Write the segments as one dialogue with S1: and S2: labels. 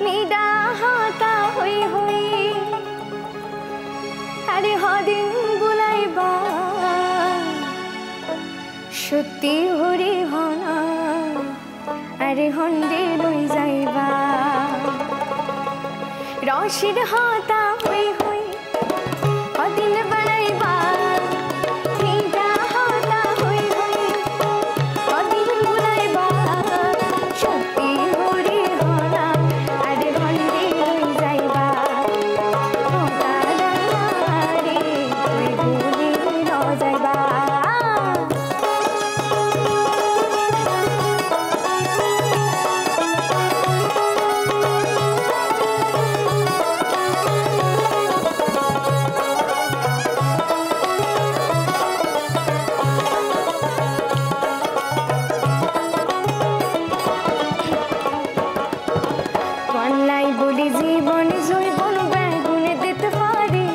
S1: নিদা হাতা হই হই আরে হদিন বুলাইবা সত্যি হরি হনা আরে হন্ডে লই যাইবা রশির হাতা হই হই হদিন বানাইবা নিদা হাতা হই হই হদিন বুলাইবা সত্যি হরি হনা আরে হন্ডে লই যাইবা হতা রে তুই ভুলি ন যাইবা জীবন জৈবন বেগুনে দিতে পারি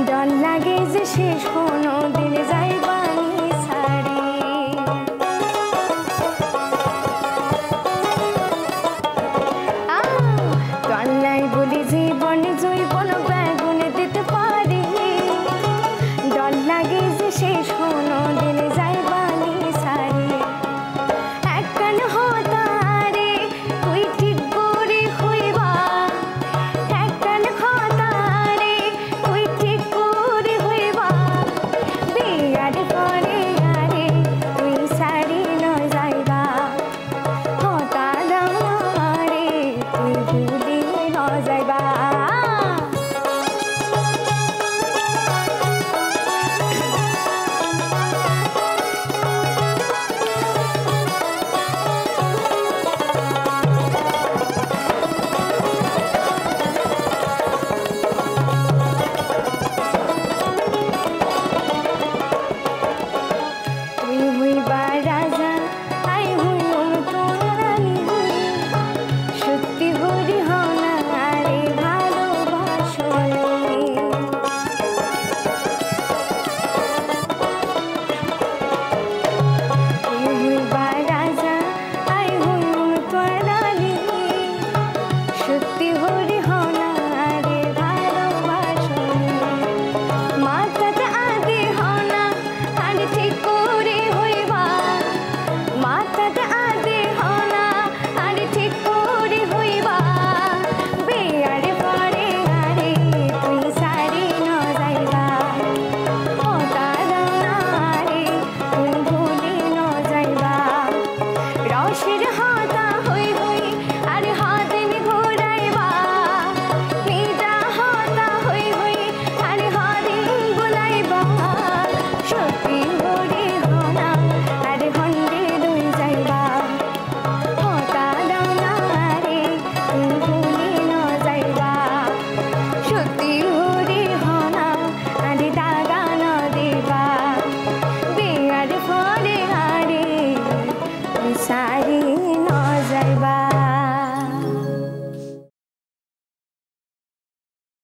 S1: ডর লাগে যে শেষ কোনো দিন যাইবানি ছাড়ি কান্নাই বলি জীবন জৈবন বেগুনে দিতে পারি ডর লাগে যে শেষ কোনো দিন যাইবানি ছাড়ি একখান হতারে তুই ঠিক